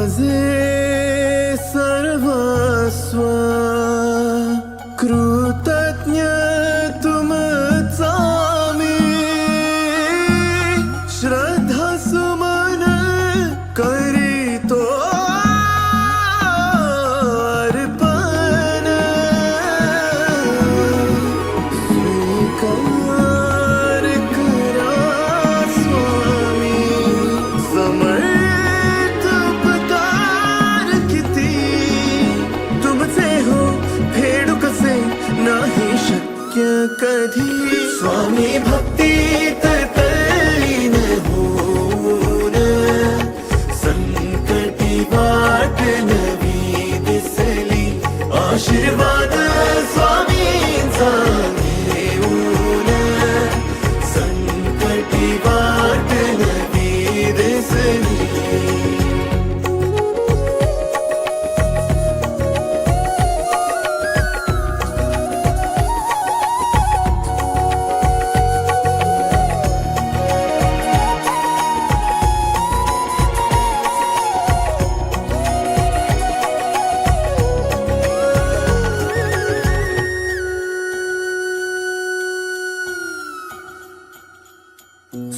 माझे सर्वस्व कृतज्ञ तुमचा मी श्रद्धा सुमन करीतो अर्पण स्वीकार करा स्वामी समर्थ उपकार किती तुमचे हो फेडू कसे नाही शक्य कधी स्वामी भक्तीत तल्लीन होऊन संकटी वाट नवी दिसली आशीर्वाद स्वामींचा घेऊन संकटी वाट नवी दिसली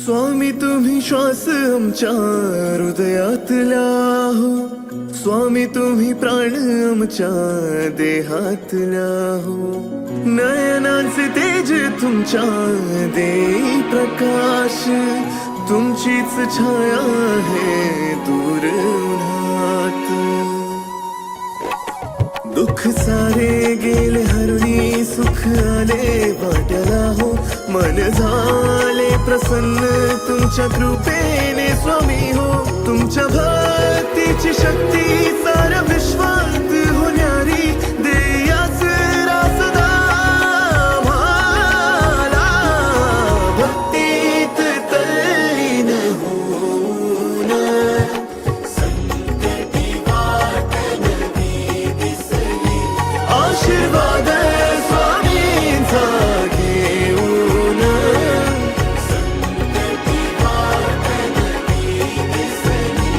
स्वामी तुम्ही श्वास आमच्या हृदयातला हो स्वामी तुम्ही प्राण आमच्या देहातला हो नयनांचे तेज तुमच्या देई प्रकाश तुमचीच छाया आहे दूर उन्हात दुःख सारे गेले हरुणी सुख आले वाट्याला हो मन झाले प्रसन्न तुमच्या कृपेने स्वामी हो तुमच्या भक्तीची शक्ती साऱ्या विश्वात होणारी देयाच रासदा आम्हाला भक्तीत तल्लीन होऊन संकटी वाट नवी दिसली आशीर्वाद स्वामींचा घेऊन संकटी वाट नवी दिसली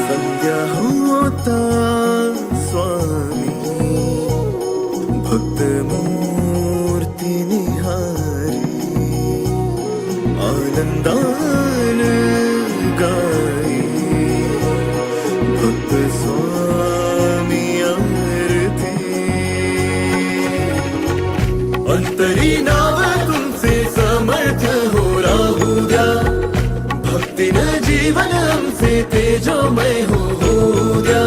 संध्या होता स्वामी भक्त मूर्ती निहारी आनंदान गाई भक्त स्वामी आरती अंतरी नाव तुमचे समर्थ हो राहू द्या भक्तीनं जीवन आमचे तेजोमय हो द्या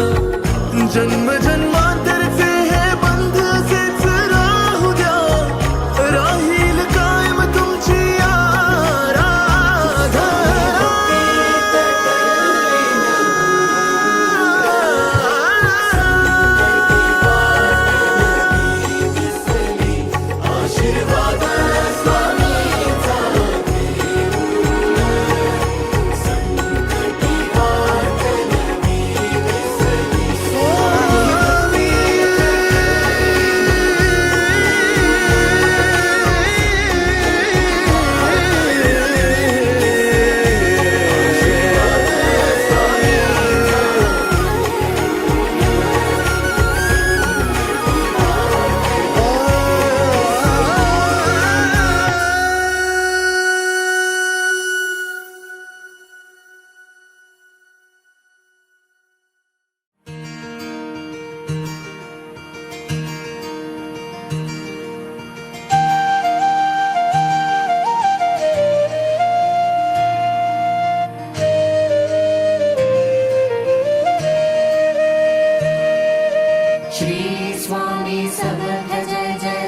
जन्म जन्मांतरचे हे बंध असेच राहू द्या राहील कायम तुमची आशीर्वाद स्वामीचा संकटी वाट नवी दिसली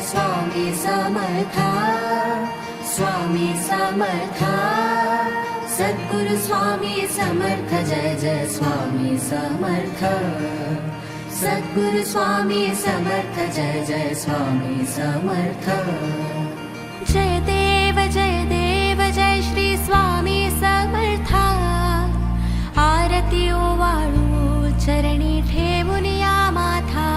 स्वामी समर्था, स्वामी समर्था, सद्गुरु सद्गुरु स्वामी समर्थ जय जय स्वामी समर्थ सद्गुरु स्वामी समर्थ जय जय स्वामी समर्थ जय देव जय श्री स्वामी समर्थ आरती ओवाळू चरणी ठेवून या माथा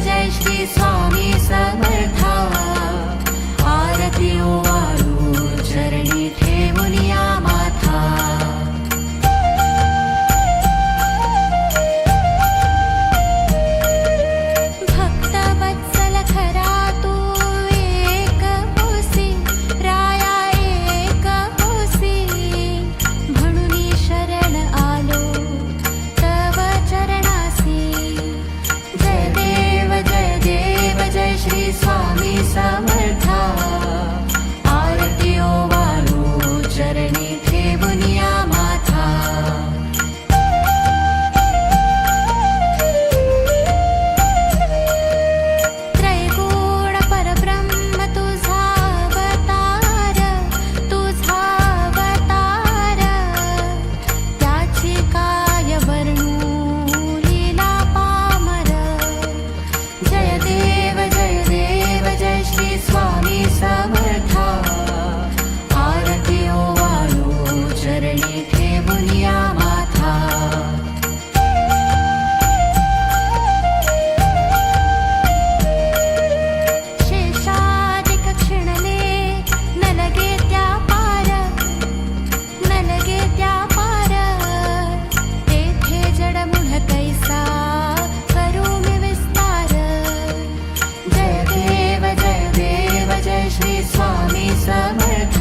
जय श्री स्वामी समर्थ आरती ओवाळू चरणी ठेवून या माथा भक्त वत्सल खरा तू एक होसी राया एक होसी म्हणून शरण आलो तव चरणासी जय श्री स्वामी समर्थ आरती ओवाळू चरणी ठेवून या माथा त्रैगुण परब्रह्म तुझा अवतार त्याची काय वर्णू लीला पामर जय देव जय श्री स्वामी समर्थ आरती ओवाळू चरणी ठेवून या माथा शेषादिक क्षिणले न लगे त्या पार तेथे जडमुढ कैसा करू मी विस्तार जय देव जय श्री स्वामी समर्थ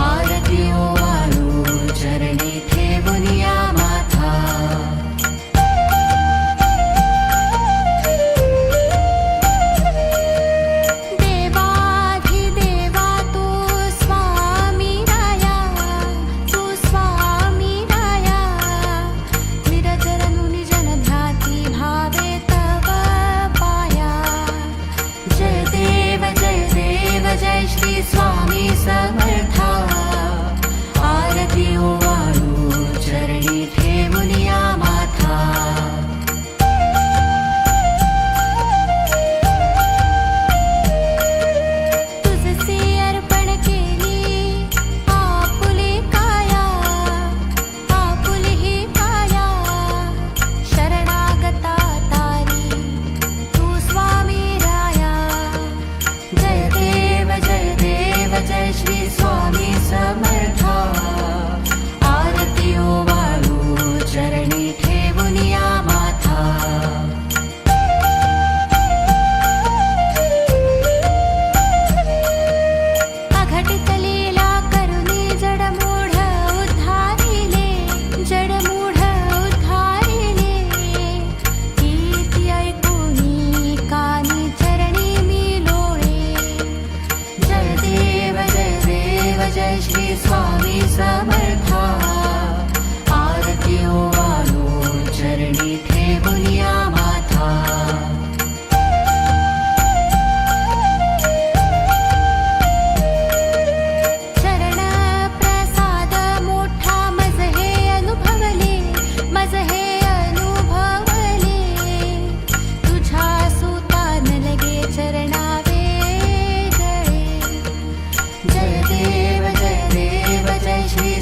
आरती ओवाळू चरणी ठेवून या माथा देवाधिदेवा तू स्वामी राया निरजन निजन ध्याती भावे तव पाया जय देव जय श्री स्वामी समर्थ आरती ओवाळू चरणी ठेवून या माथा तुझसे अर्पण केली आपुले ही काया शरणागता तारी तू स्वामी राया जय देव जय श्री स्वामी समर्थ आरती ओवाळू चरणी ठेवून या माथा अघटित लीला करुणी जडमूढ उद्धारिले कीर्ती ऐकूनी कानी चरणी मी लोळे जय देव जय श्री स्वामी समर्थ आरती ओवाळू चरणी ठेवून या माथा चरण प्रसाद मोठा मज हे अनुभवले तुझ्या सुता न लगे चरणावे गळे जय देव जय श्री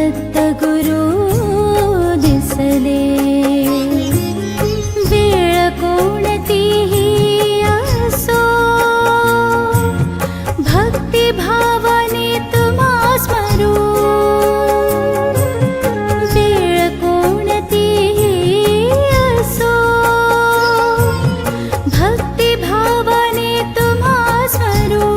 दत्तगुरु दिसले वेळ कोणतीही असो भक्तिभावाने तुम्हा स्मरू वेळ कोणतीही असो भक्तिभावाने तुम्हा स्मरू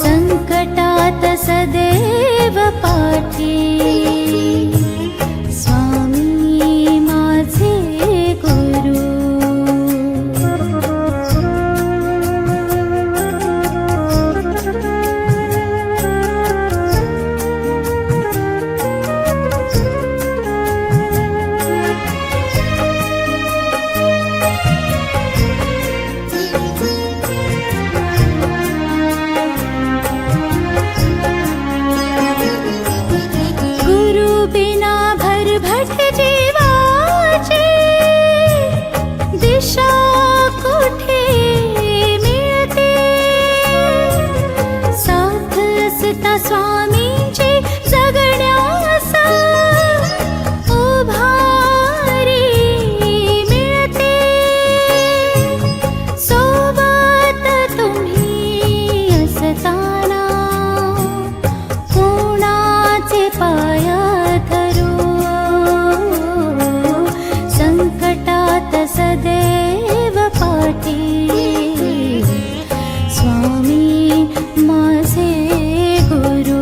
संकटात सदैव पाठी स्वामी माझे गुरु गुरु बिना भरभट जीवाची दिशा कुठे मिळते साथ असता स्वामींची जगण्यास उभारी मिळते सोबत तुम्ही असताना कोणाचे पाय धरू संकटात सदैव पाठी स्वामी माझे गुरु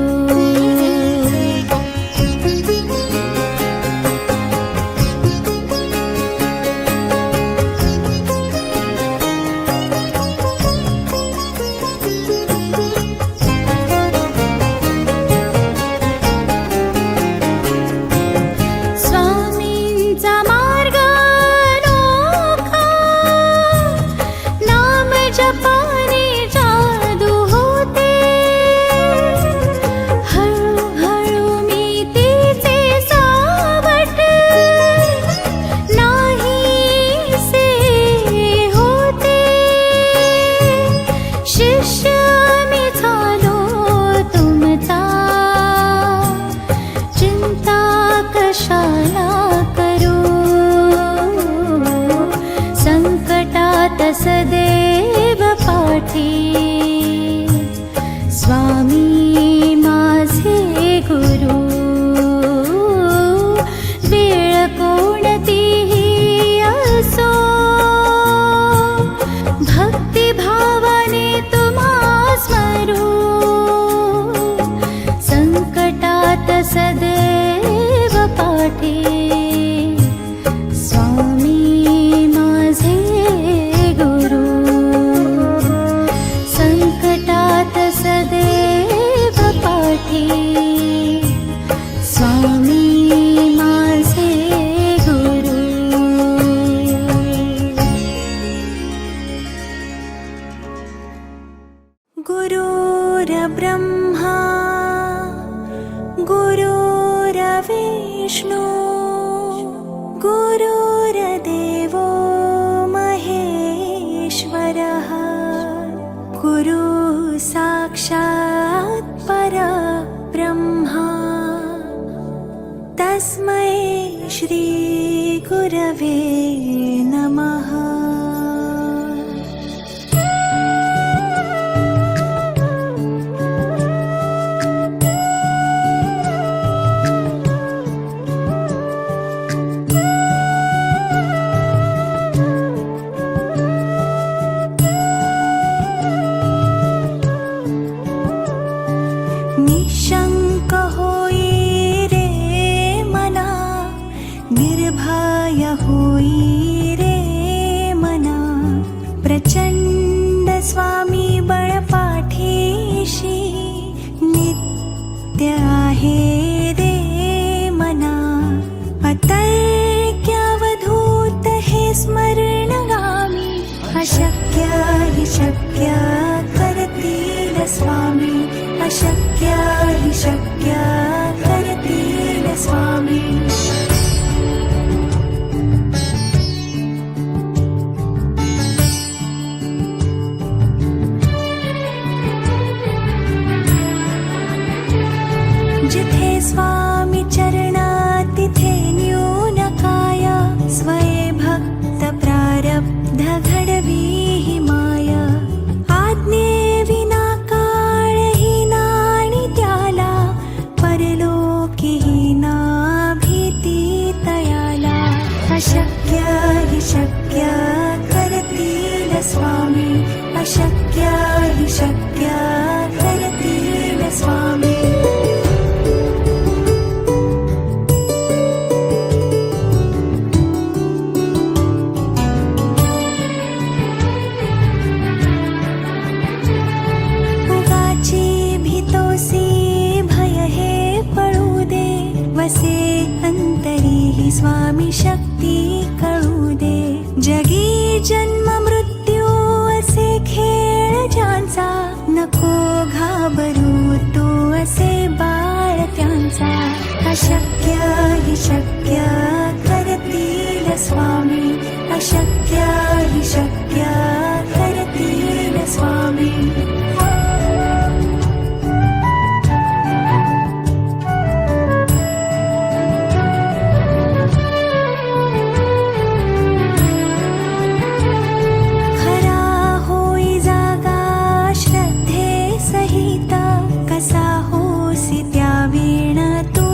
स्वामींचा मार्ग अनोखा नाम जपाने जादू होते हळूहळू मी तिचे सावट नाहीसे होते शिष्य मी झालो तुमचा चिंता कशाला करू संकटात सदैव पाठी स्वामी माझे गुरु वेळ कोणतीही असो भक्तिभावाने तुम्हा स्मरू संकटात सदैव पाठी स्वामी माझे गुरु संकटात सदैव पाठी स्वामी माझे गुरु गुरुर्ब्रह्मा गुरुर्विष्णु गुरुर्देवो महेश्वरः गुरु साक्षात् परब्रह्मा तस्मै श्री गुरवे नमः निशंक होई रे मना निर्भय होई रे मना प्रचंड स्वामी बळपाठीशी नित्य आहे रे मना अतर्क्यावधूत हे स्मरणगामी अशक्य हि शक्य करतील स्वामी अशक्य हि शक्य करतील स्वामी हि शक्य करतील स्वामी अशक्य हि शक्य करतील स्वामी उगाची भीतोसी भय हे पळू दे वसे अंतरी हि स्वामी शक्ती कळू दे जगी जन्म मृत्यू असे खेळ ज्यांचा नको घाबरू तू असे बाळ त्यांचा अशक्य हि शक्य करतील स्वामी अशक्य हि शक्य करतील स्वामी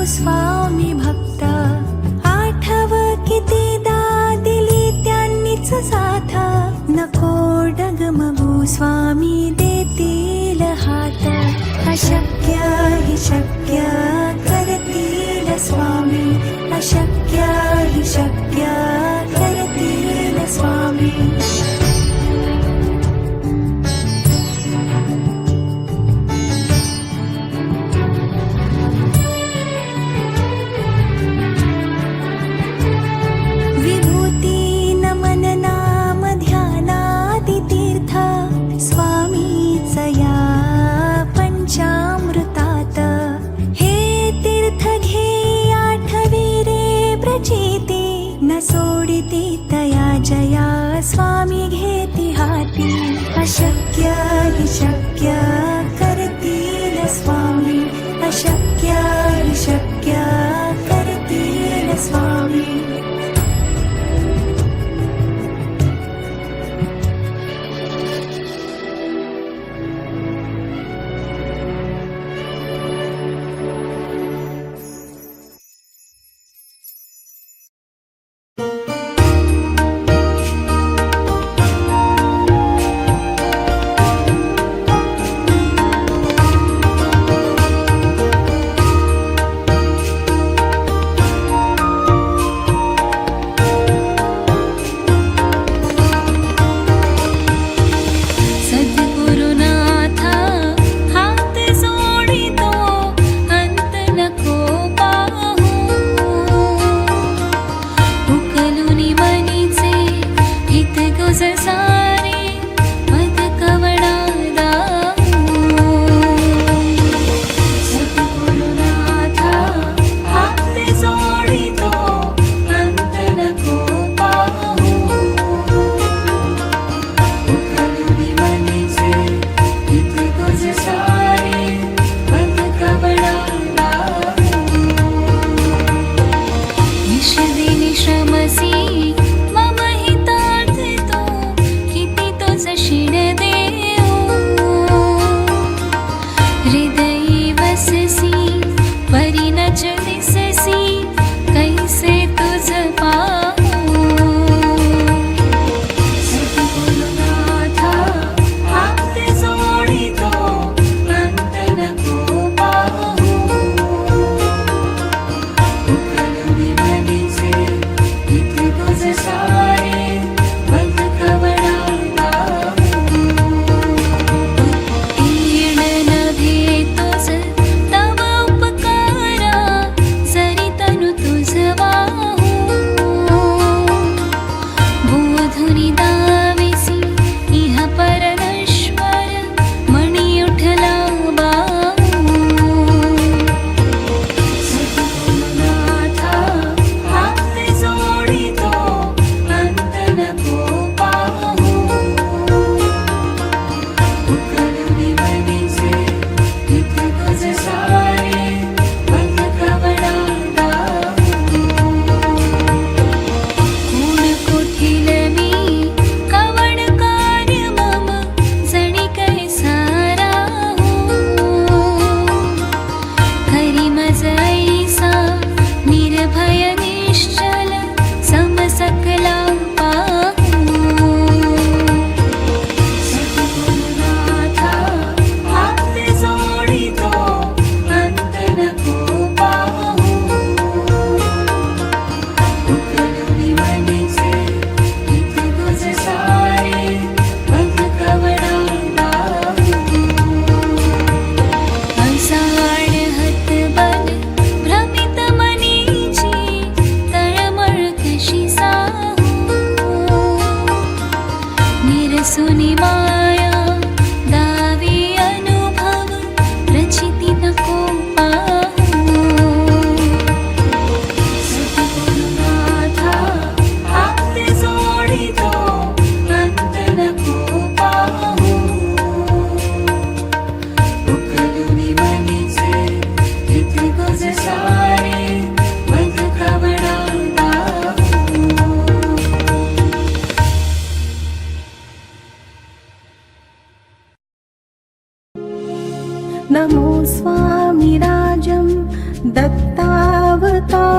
स्वामी भक्त आठव कितीदा दिली त्यांनीच साथ नको डगमगू स्वामी देतील हात अशक्य हि शक्य करतील स्वामी अशक्य हि शक्य करतील स्वामी जया स्वामी घेती हाती अशक्य हि शक्य करतील स्वामी अशक्य हि शक्य करतील स्वामी निर्भय निश्चल समसकला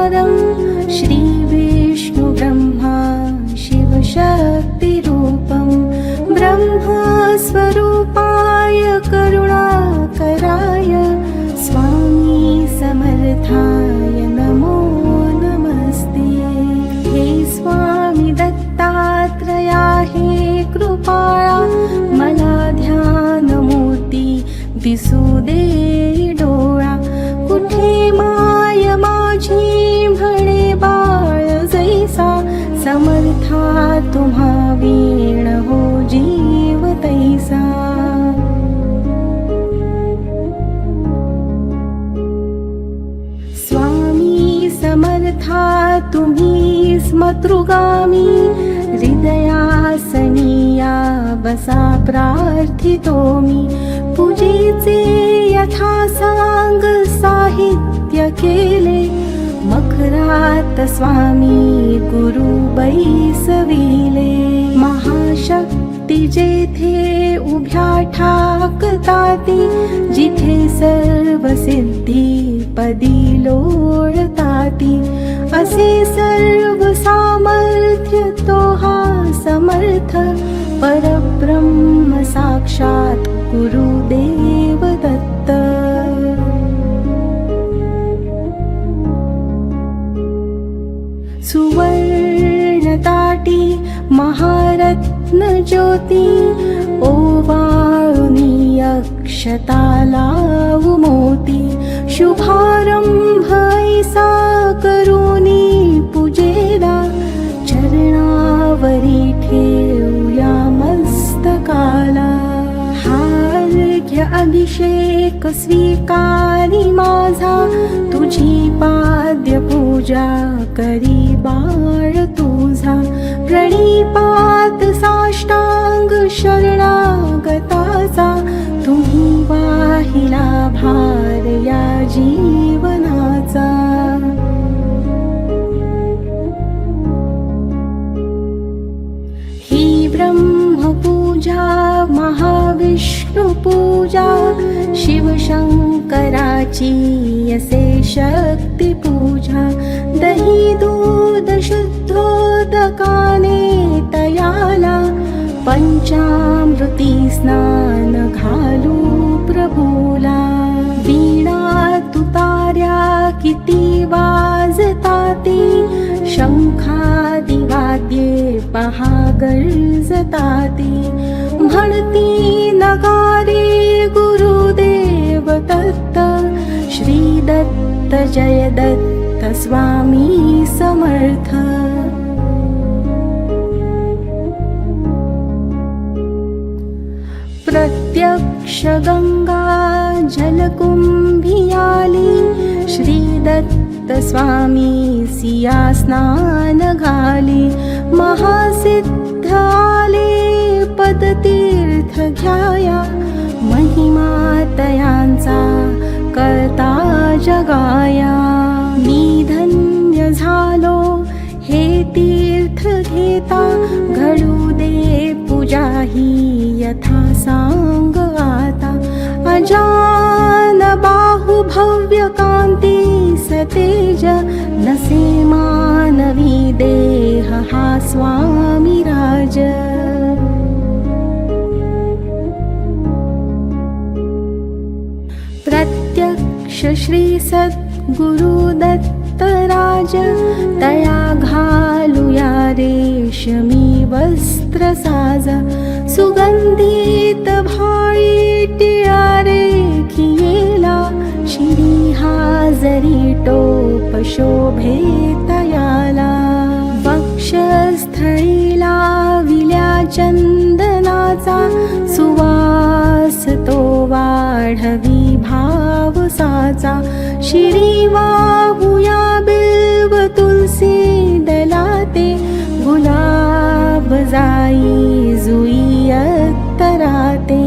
ओङ्कारं श्रीविष्णुब्रह्मा शिवशक्तिरूपं ब्रह्मस्वरूपाय करुणाकराय स्वामी समर्थाय नमो नमस्ते। हे स्वामी दत्तात्रया हे कृपाळा मला ध्यानमूर्ती दिसू दे डोळा। कुठे माय माझी म्हणे बाळ जैसा समर्था तुम्हा वीण हो जीव तैसा। स्वामी समर्था तुम्ही स्मतृगामी हृदयासनिया बसा प्रार्थितो मी। पूजेचे यथा सांग साहित्य केले मखरात स्वामी गुरु बैसविले। महाशक्ती जेथे उभ्या ठाकताती जिथे सर्व सिद्धी पदी लोळताती असे सर्व सामर्थ्य तो हा समर्थ परब्रह्म साक्षात गुरुदेव दत्त। सुवर्णताटी महारत्न ज्योती ओवाळुनी अक्षता लावू मोती। शुभारंभ ऐसा करुनी पूजेला चरणावरी ठेवूया मस्तकाला। हार्घ्य अभिषेक स्वीकारी माझा तुझी पाद्य पूजा करी बाळ तुझा। प्रणिपात साष्टांग शरणागताचा तुम्ही वाहिला भार या जीवनाचा। ही ब्रह्मपूजा महाविष्णु पूजा शिवशंकराची असे शक्ती पूजा। दही दूध शुद्धोदकाने तयाला पंचामृती स्नान घालू प्रभूला। वीणा तुतार्या किती वाजताती शंखादी वाद्ये पहा गर्जताती। म्हणती नगारे गुरुदेव दत्त श्री दत्त जय दत्त स्वामी समर्थ। प्रत्यक्ष गंगा जलकुंभियाली श्री दत्त स्वामी सिया स्नान घाली। महासिद्ध आले पदतीर्थ घ्याया महिमा तयांचा करता जगाया। मी धन्य झालो हे तीर्थ घेता घडू दे पूजा ही यथा सांग आता। अजान बाहु भव्य कांती सतेज नसे मानवी देह हा स्वामी राज। प्रत्यक्ष श्री सद्गुरु दत्त राज तया घालूया रेशमी वस्त्र साज। सुगंधित भाळी टिळा रेखियेला शिरी हाजरी टोप शोभे तयाला। वक्षस्थळी लाविल्या चंदनाचा सुवास तो वाढवी भाव साचा। शिरी वाहुया बिल्व तुलसी दलाते गुलाब जाई जुई अत्तराते।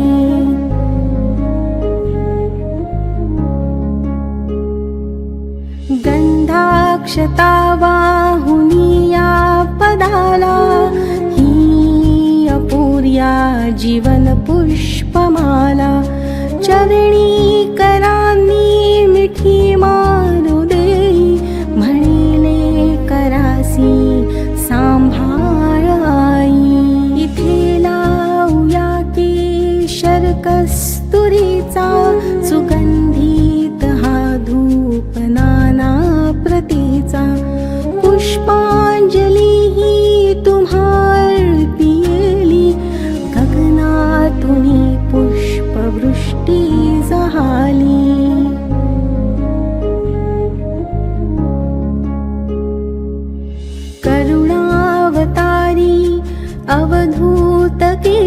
गंधाक्षता वाहुनिया पदाला ही अपूर्या जीवन पुष्पमाला। चरणी करांनी मिठी मारू देई म्हणे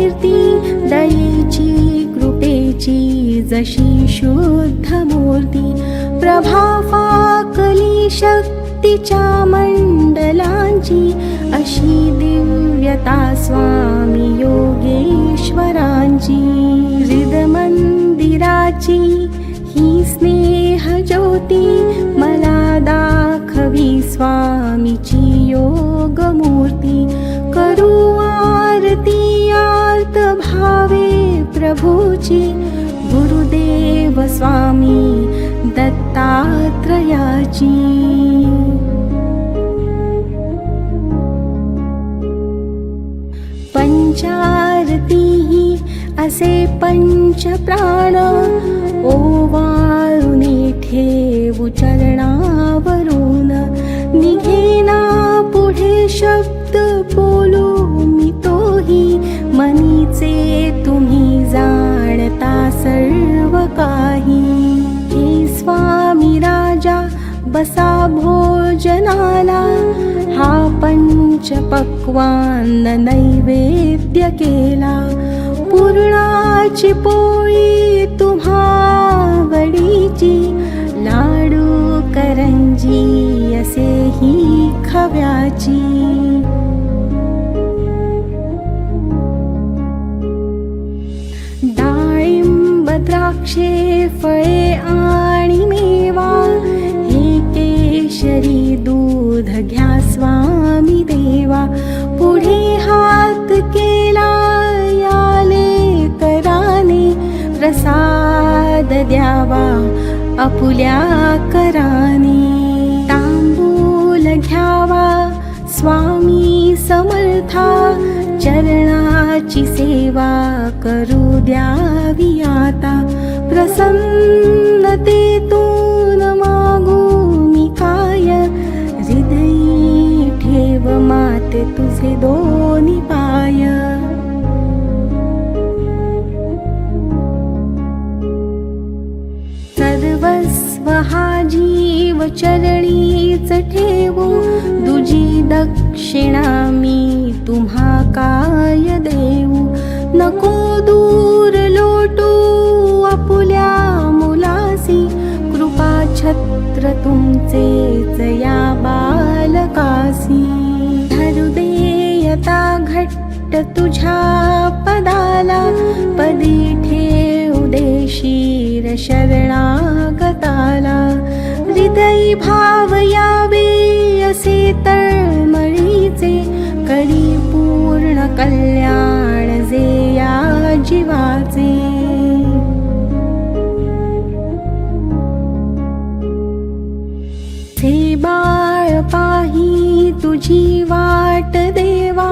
कीर्ती दयेची कृपेची जशी शुद्ध मूर्ती प्रभा फाकली शक्तीच्या मंडलांची अशी दिव्यता स्वामी योगेश्वरांची हृदमंदिराची ही स्नेह ज्योती मला दाखवी स्वामीची योग मूर्ती करू आरती आर्त भावे प्रभूची गुरुदेव स्वामी दत्तात्रयाची पंचारती असे पंच प्राण ओवाळूने ठेवू चरणावरून निघेना पुढे शब्द बोलू मी तोही मनीचे तुम्ही जाणता सर्व काही हे स्वामी राजा बसा भोजनाला हा पंचपक्वान्न नैवेद्य केला पूर्णाची पोळी तुम्हा आवडीची लाडू करंजी असेही खव्याची डाळिंब द्राक्षे फळे आणि मेवा हे केशरी दूध घ्या स्वामी देवा पुढे हात केला याले कराने प्रसाद द्यावा आपुल्या कराने तांबूल घ्यावा स्वामी समर्था चरणाची सेवा करू द्यावी आता प्रसन्नतेतून मागू मी काय हृदयी ठेव माते तुझे दोन्ही पाय सर्वस्व हा जीव चरणीच ठेवू दुजी दक्षिणा मी तुम्हा काय देऊ नको दूर लोटू आपुल्या मुलासी कृपा छत्र तुमचेच या बालकासी धरू देयता घट्ट तुझ्या पदाला पदी ठेव देशीर शरणागताला हृदयी भाव यावे असे तळमळीचे करी पूर्ण कल्याण जे या जीवाचे हे बाळ पाही तुझी वाट देवा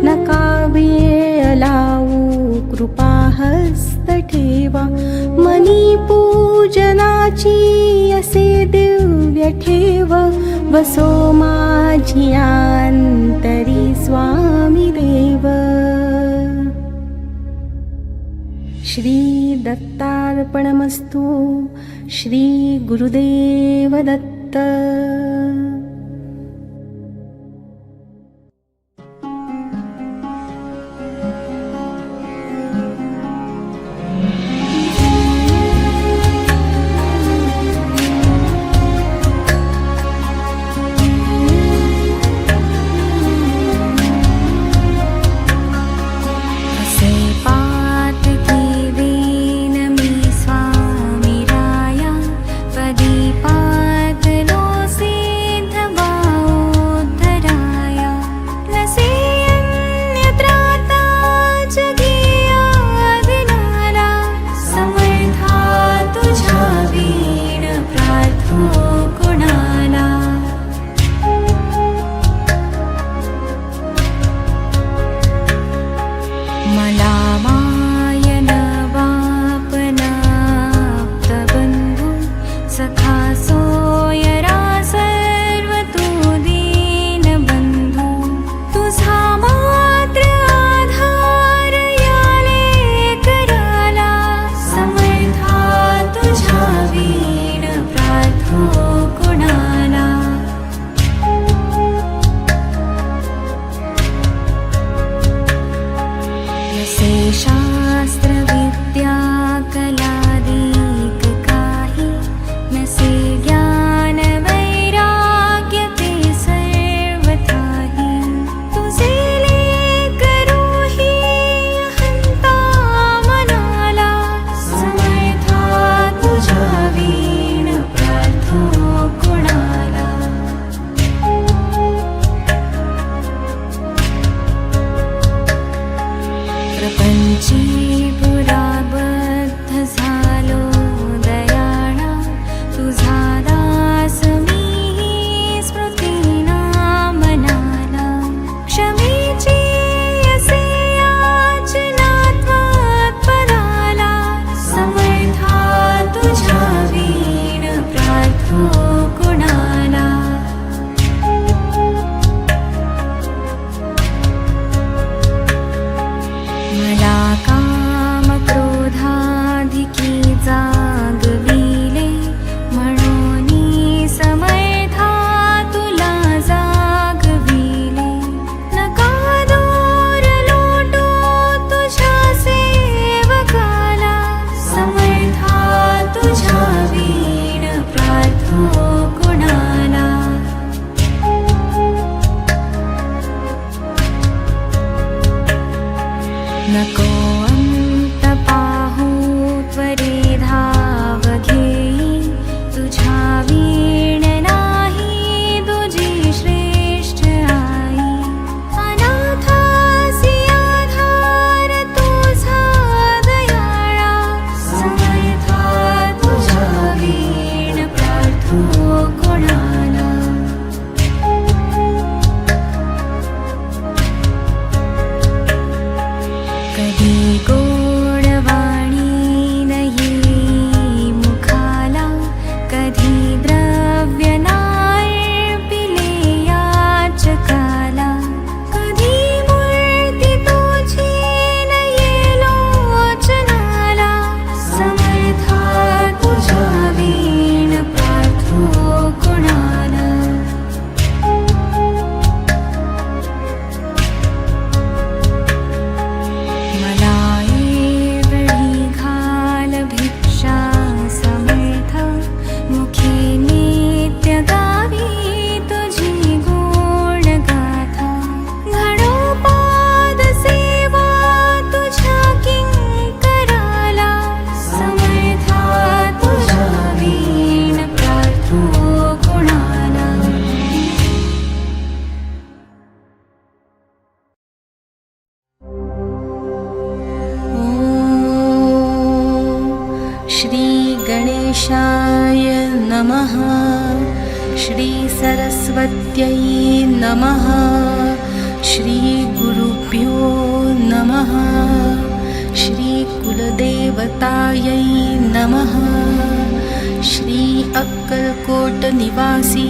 नका वेळ लावू कृपा हस्त ठेवा मनी पूजनाची असे दिव्य ठेव वसो माझी अंतरी स्वामी देव श्री दत्तार्पणमस्तु श्री गुरुदेव दत्त स्वामी राया पदी पातलो से श्री सरस्वत्यै नमः श्री गुरुभ्यो नमः श्री कुलदेवतायै नमः श्री अक्कलकोट निवासी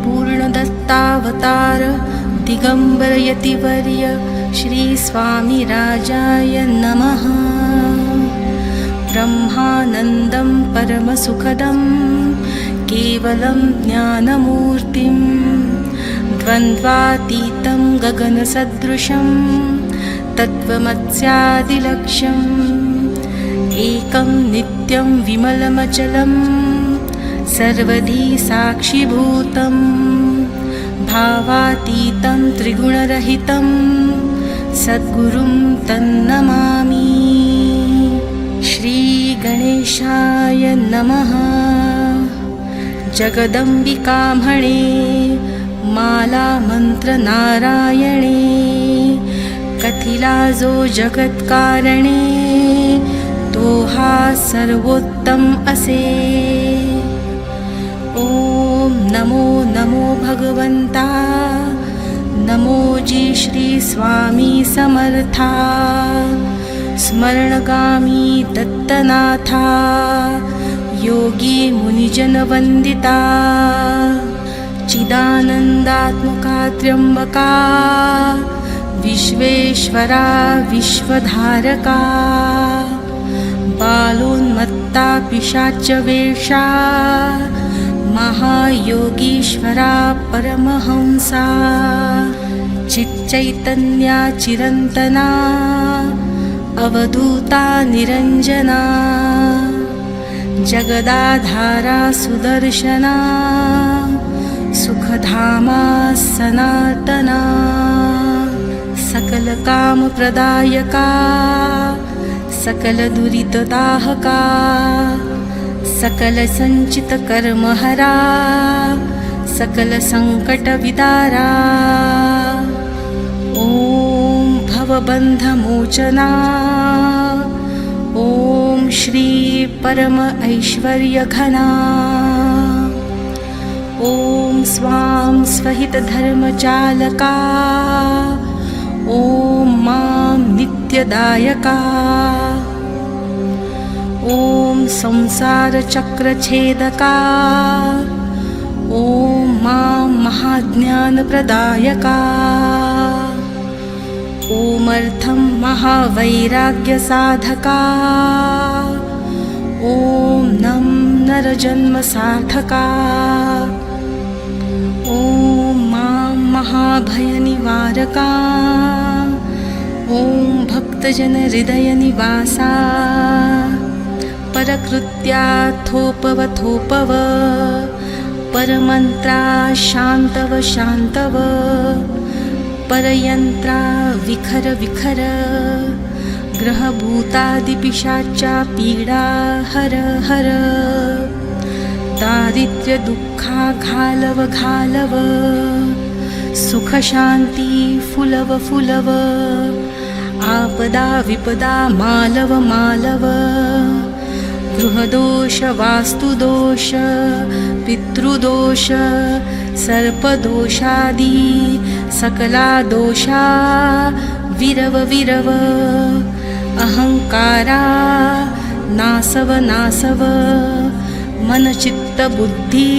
पूर्णदत्तावतार दिगंबर यतिवर्य श्री स्वामी राजाय नमः ब्रह्मानन्दं परमसुखदं केवलं ज्ञानमूर्तिं द्वन्द्वातीतं गगनसदृशं तत्त्वमस्यादिलक्ष्यम् एकं नित्यं विमलमचलं सर्वधी साक्षिभूतं भावातीतं त्रिगुणरहितं सद्गुरुं तन्नमामि श्रीगणेशाय नमः जगदम्बिकामणे मालामन्त्रनारायणे कथिला जो जगत्कारणे तो हा सर्वोत्तम असे ओम नमो नमो भगवंता नमो जी श्री स्वामी समर्था स्मरणगामी दत्तनाथा योगी मुनिजन वंदिता चिदानंदात्मका त्र्यंबका विश्वेश्वरा विश्वधारका बालोन्मत्ता पिशाच वेषा महायोगीश्वरा परमहंसा चिच्चैतन्या चिरंतना अवधूता निरंजना जगदाधारा सुदर्शना सुखधामा सनातना सकल काम प्रदायका सकल दुरितदाहका सकल संचित कर्महरा सकल संकट विदारा ओम भवबंधमोचना ओम श्री परम ऐश्वर्य घना ओम स्वाम स्वहित धर्मचालका ओम मां नित्यदायका ओम संसार चक्र छेदका ओम मां महाज्ञान प्रदायका ओमर्थं महावैराग्य साधका ओम नम नरजन्म सार्थका ओम मां महाभय निवारका ओम भक्तजन हृदय निवासा परकृत्या थोपव थोपव परमंत्रा शांतव शांतव परयंत्रा विखर विखर ग्रहभूतादिपिशाच्या पीडा हर हर दारिद्र्य दुःखा घालव घालव सुख शांती फुलव फुलव आपदा विपदा मालव मालव गृहदोष वास्तुदोष पितृदोष सर्पदोषादी सकला दोषा विरव विरव अहंकारा नासव नासव मनचित्त बुद्धी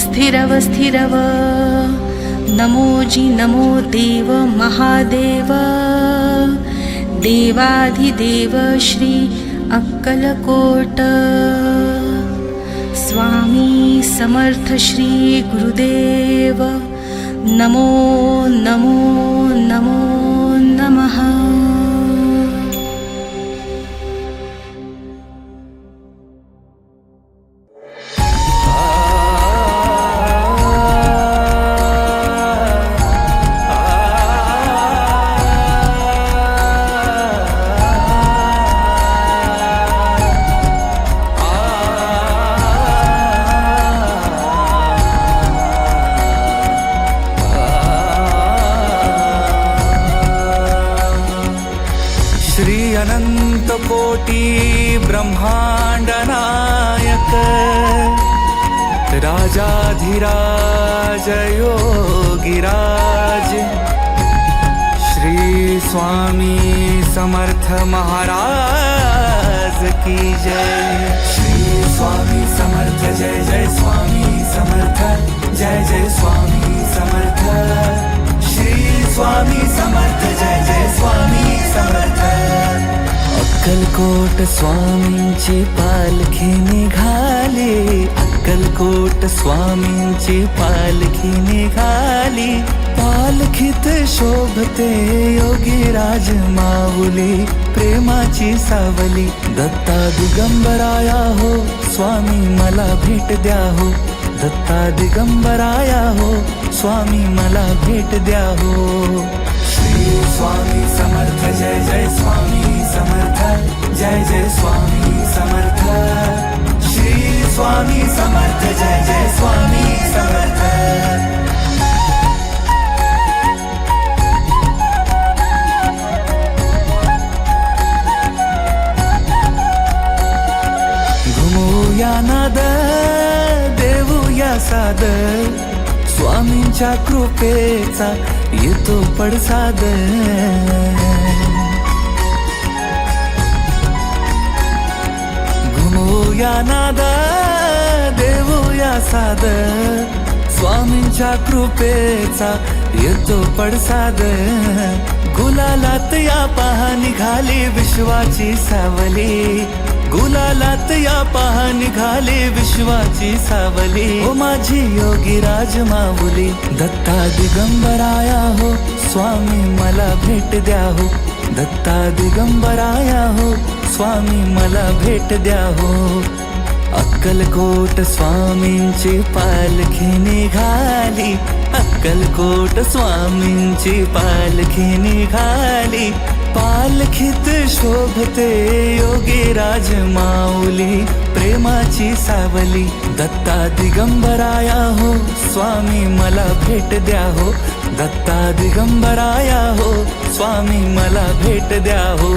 स्थिरव स्थिरव नमो जी नमो देव महादेव देवाधिदेव श्री अक्कलकोट स्वामी समर्थ श्री गुरुदेव नमो नमो नमो नमः कोटी ब्रह्मांड नायक राजाधिराज योगिराज श्री स्वामी समर्थ महाराज की जय। श्री स्वामी समर्थ जय जय स्वामी समर्थ जय जय स्वामी समर्थ। श्री स्वामी समर्थ जय जय स्वामी समर्थ। अक्कलकोट स्वामींची पालखी निघाली, अक्कलकोट स्वामींची पालखी निघाली। पालखीत शोभते योगीराज माऊली, प्रेमाची सावली। दत्ता दिगंबराया हो स्वामी मला भेट द्या हो, दत्ता दिगंबराया हो स्वामी मला भेट द्या हो। श्री स्वामी समर्थ जय जय स्वामी समर्थ जय जय स्वामी समर्थ। श्री स्वामी समर्थ जय जय स्वामी समर्थ। घुमूया नाद देऊया साद, स्वामींच्या कृपेचा येतो पडसाद। घुमूया नाद देऊया साद, स्वामींच्या कृपेचा येतो पडसाद। गुलालात या पहा निघाली विश्वाची सावली, गुलालात या पहा निघाली विश्वाची सावली। ओ माझी योगीराज माऊली, दत्ता दिगंबराया हो स्वामी मला भेट द्या हो, दत्ता दिगंबराया हो स्वामी मला भेट द्या हो। अक्कलकोट स्वामींची पालखी निघाली, अक्कलकोट स्वामींची पालखी निघाली। पालखीत शोभते योगीराज माऊली, प्रेमाची सावली। दत्ता दिगंबराया हो स्वामी मला भेट द्या हो, दत्ता दिगंबराया हो स्वामी मला भेट द्या हो।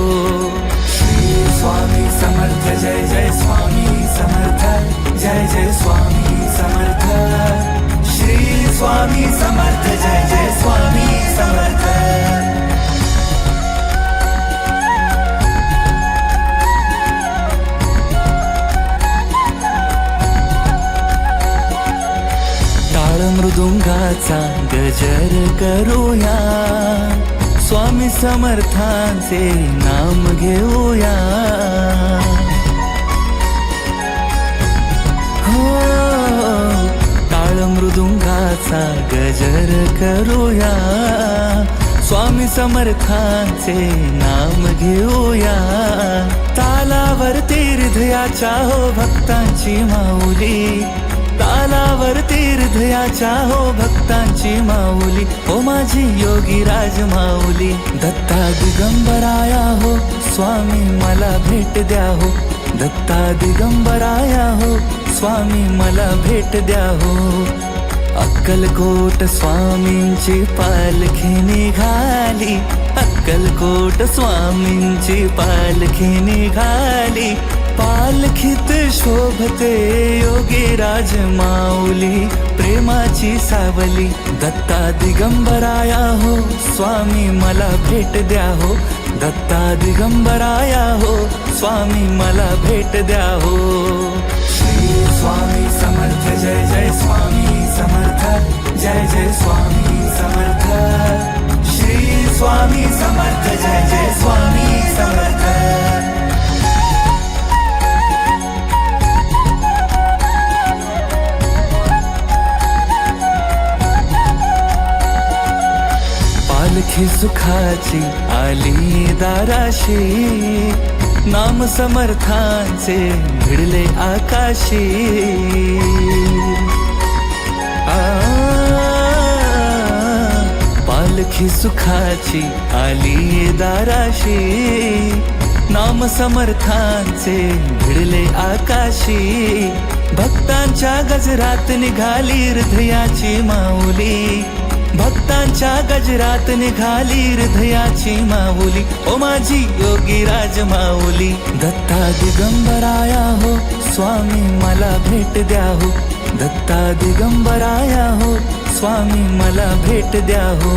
श्री स्वामी समर्थ जय जय स्वामी समर्थ जय जय स्वामी समर्थ। श्री स्वामी समर्थ जय जय स्वामी समर्थ। मृदुंगाचा गजर करूया, स्वामी समर्थांचे नाम घेऊया। हो टाळ मृदुंगाचा गजर करूया, स्वामी समर्थांचे नाम घेऊया। तालावरती हृदयाच्या हो भक्तांची माऊली, तालावरती हृदयाच्या हो भक्तांची माऊली। ओ माझी योगीराज माऊली, दत्ता दिगंबराया हो स्वामी मला भेट द्या हो, दत्ता दिगंबराया हो स्वामी मला भेट द्या हो। अक्कलकोट स्वामींची पालखी निघाली, अक्कलकोट स्वामींची पालखी निघाली। पालखीत शोभते योगीराज माऊली, प्रेमाची सावली। दत्ता दिगंबराया हो स्वामी मला भेट द्या हो, दत्ता दिगंबराया हो स्वामी मला भेट द्या हो। श्री स्वामी समर्थ जय जय स्वामी समर्थ जय जय स्वामी समर्थ। श्री स्वामी समर्थ जय जय स्वामी समर्थ। पालखी सुखाची आली दाराशी, नाम समर्थांचे भिडले आकाशी। पालखी सुखाची आली दाराशी, नाम समर्थांचे भिडले आकाशी। भक्तांच्या गजरात निघाली हृदयाची माऊली, भक्तांच्या गजरात निघाली हृदयाची माऊली। ओ माझी योगीराज माऊली, दत्ता दिगंबराया हो स्वामी मला भेट द्या हो, दत्ता दिगंबराया हो स्वामी मला भेट द्या हो.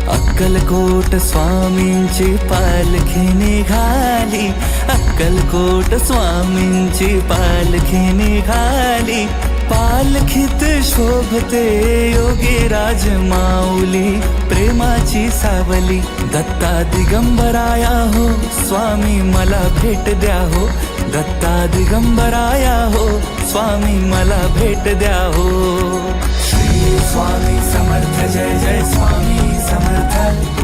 अक्कलकोट स्वामींची पालखी निघाली, अक्कलकोट स्वामींची पालखी निघाली. पालखीत शोभते योगीराज माऊली, प्रेमाची सावली. दत्ता दिगंबराया हो स्वामी मला भेट द्या हो. दत्ता दिगंबराया हो स्वामी मला भेट द्या हो. श्री स्वामी समर्थ जय जय स्वामी समर्थ,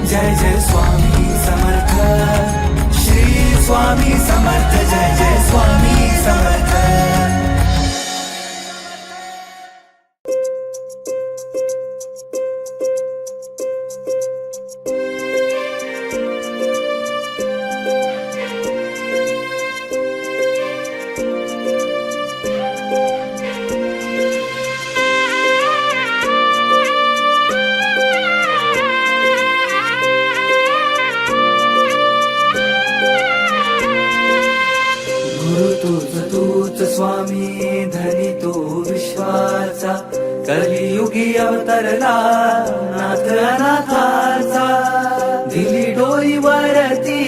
जय जय स्वामी समर्थ. श्री स्वामी समर्थ जय जय स्वामी समर्थ. तूच स्वामी धनी तू विश्वाचा, कलियुगी अवतरला नाथ अनाथाचा. दिली डोईवरती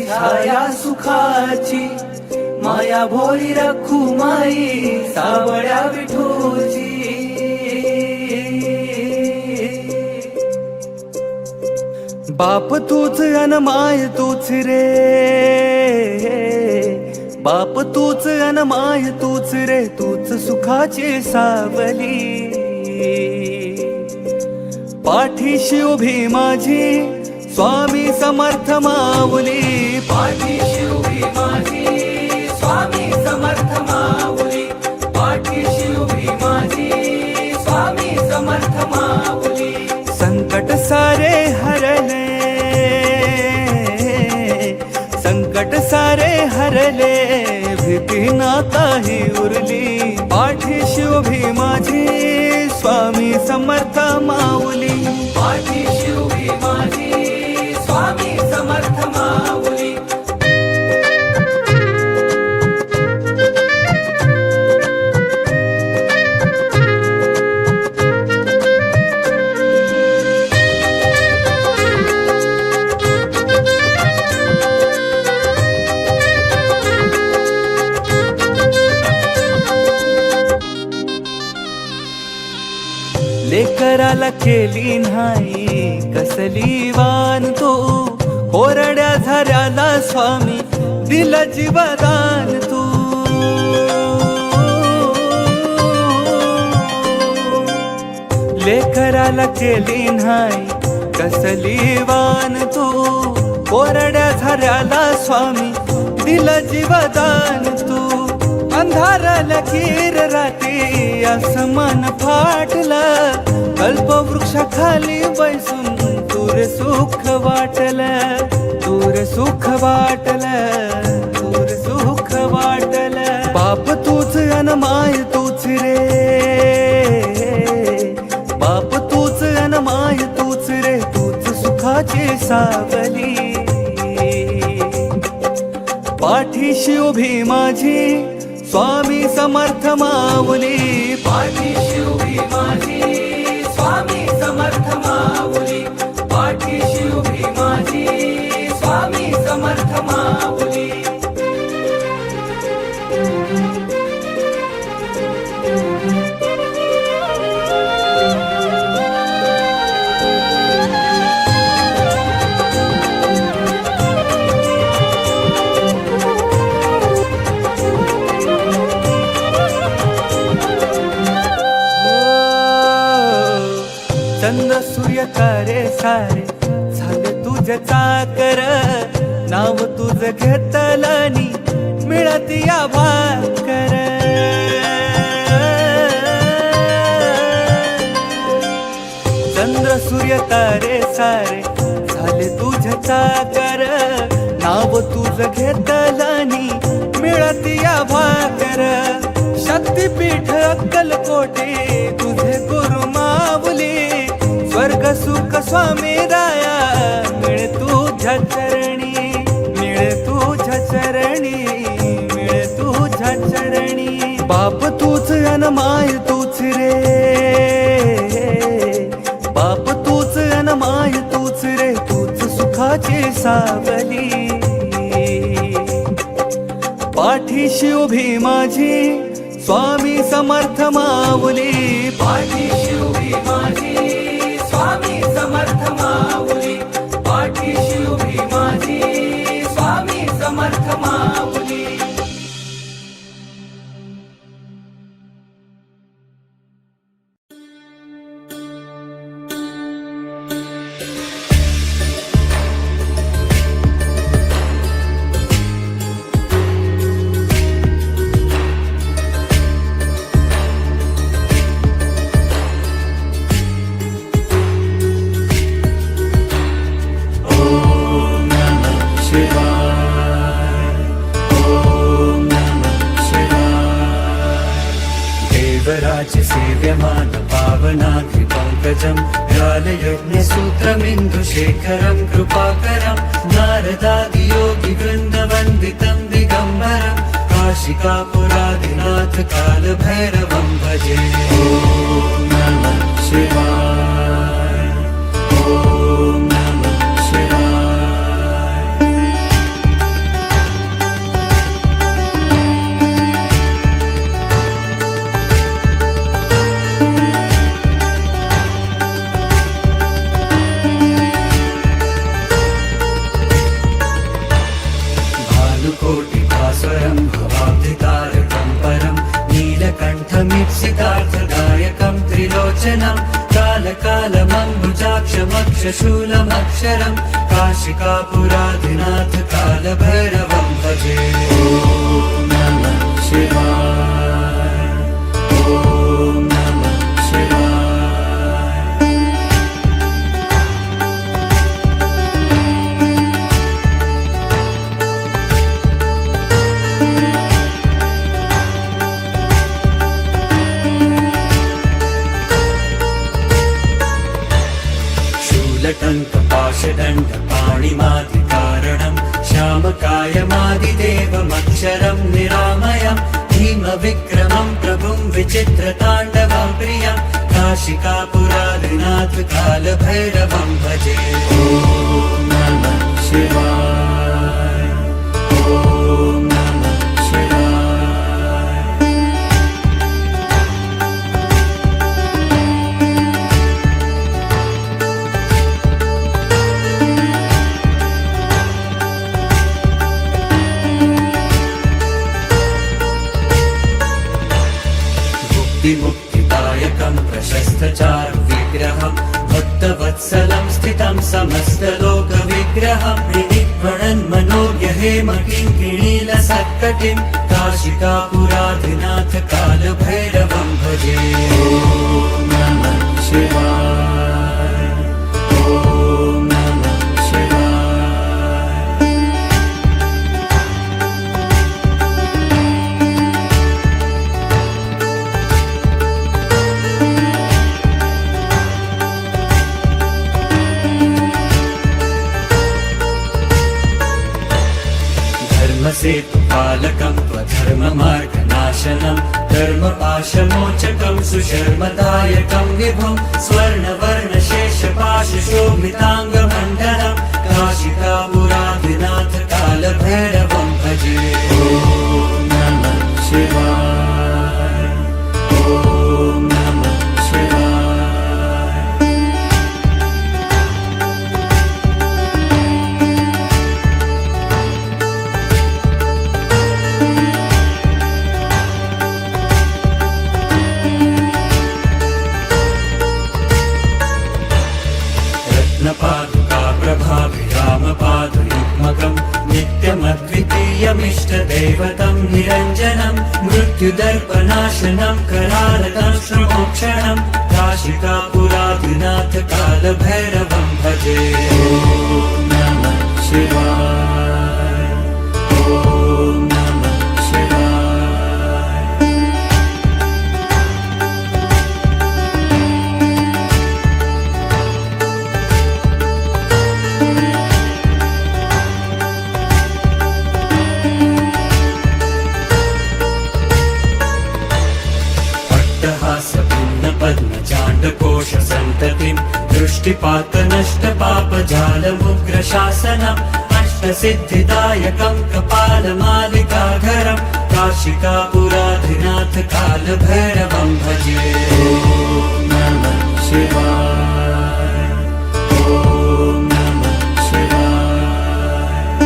छाया सुखाची, माया भोळी रखू माई सावळ्या विठूची. बाप तूच अन माय तूच रे, बाप तूच अन माय तूच रे, तूच सुखाची सावली. पाठीशी उभी माझी स्वामी समर्थ माऊली, पाठीशी उभी माझी स्वामी समर्थ माऊली, पाठीशी उभी माझी स्वामी समर्थ माऊली. संकट सारे हरले, संकट सारे हरले, भीती ना काही उरली. पाठीशी उभी माझी स्वामी समर्थ माऊली, पाठीशी उभी माझी स्वामी समर्थ माऊली. लेकराला केली नाही कसली वान तू, कोरड्या झऱ्याला स्वामी दिला जीवदान तू. लेकराला केली नाही कसली वान तू, कोरड्या झऱ्याला स्वामी दिला जीवदान तू. अंधाराला लकीर राती असं मन फाटलं, कल्पवृक्षाखाली बैसून दूर सुख वाटलं, दूर सुख वाटलं, दूर सुख वाटलं. बाप तूच अन माय तूच रे, बाप तूच अन माय तूच रे, तूच सुखाची सावली. पाठीशी उभी माझी स्वामी समर्थ माऊली, पाठीशी उभी माझी स्वामी समर्थ माऊली, पाठीशी उभी माझी स्वामी समर्थ माऊली. चंद्र सूर्य तारे सारे झाले तुझे चाकर, नाव तुझ घेतलनी मिळती या भाकर. चंद्र सूर्य तारे सारे झाले तुझे चाकर, नाव तुझ घेतलनी मिळती या भाकर. शक्तीपीठ अक्कलकोटे तुझे गुरु माऊली, स्वर्ग सुख स्वामी राया मिळे तुझ्या चरणी, मिळे तुझ्या चरणी, मिळे तुझ्या चरणी. बाप तूच अन माय तूच रे, बाप तूच अन माय तूच रे, तूच सुखाची सावली. पाठीशी उभी माझी स्वामी समर्थ माऊली, पाठीशी उभी माझी स्वामी समर्थ माऊली, पाठीशी उभी माझी स्वामी समर्थ माऊली. देवराज सेव्यमान पावनाग्निपङ्कजं ज्ञानयज्ञसूत्रमिन्दुशेखरं कृपाकरं नारदादियोगिवृन्दवन्दितं दिगम्बरं काशिकापुरादिनाथ कालभैरवं भजे. ॐ नमः शिवाय, ॐ नमः शिवाय. कोटिभास्वरं भवाब्धितारकं परं नीलकण्ठमीप्सितार्थदायकं त्रिलोचनं कालकालमम्बुजाक्षमक्षशूलमक्षरं काशिकापुराधिनाथ कालभैरवं भजे. ॐ नमः शिवाय, ॐ नमः शिवाय. टङ्कपाशदण्डपाणिमादिकारणं श्यामकायमादिदेवमक्षरं निरामयं भीमविक्रमं प्रभुं विचित्रताण्डवं प्रियं काशिकापुरादिनाथ कालभैरवं भजे. ॐ नमः शिवाय, ॐ नमः शिवाय. मुक्तिदायकं प्रशस्तचारुविग्रहं भक्तवत्सलं स्थितं समस्तलोकविग्रहं विनिग्रहन्मनोज्ञहेमकिङ्किणीलसत्कटिं काशिकापुराधिनाथ कालभैरवं भजे. ॐ नमः शिवाय, ॐ नमः शिवाय. धर्मसेतुपालकं त्वधर्ममार्गनाशनं धर्मपाशमोचकं सुशर्मदायकं विभुं स्वर्णवर्णशेषपाशशोभिताङ्गमण्डलं काशिकापुराधिनाथ कालभैरवं भजे. ॐ नमः शिवाय, ॐ नमः शिवाय. रत्नपादुकाप्रभाभिरामपादयुग्मकं नित्यमद्वितीयमिष्टदैवतं निरञ्जनं मृत्युदर्पनाशनं करालकं श्रमोक्षणं काशिकापुराधिनाथ कालभैरवं भजे. ॐ नमः शिवाय, ॐ नमः शिवाय. पद्मचाण्डकोशसन्ततिं दृष्टिपातनष्टपापजालमुग्रशासनम् अष्टसिद्धिदायकं कपालमालिकाधरं काशिकापुराधिनाथ कालभैरवं भजे ॐ नमः शिवाय ॐ नमः शिवाय।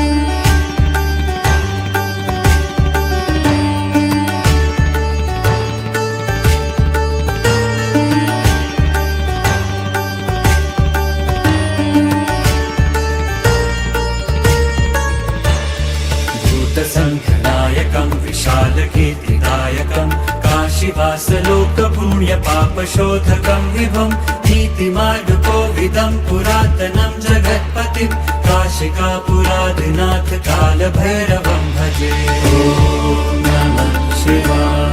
भूतसङ्घनायकं विशालकीर्तिदायकं काशीवासलोकपुण्यपापशोधकं विभुं नीतिमार्गकोविदं पुरातनं जगत्पतिं काशिकापुराधिनाथ कालभैरवं भजे ॐ नमः शिवाय।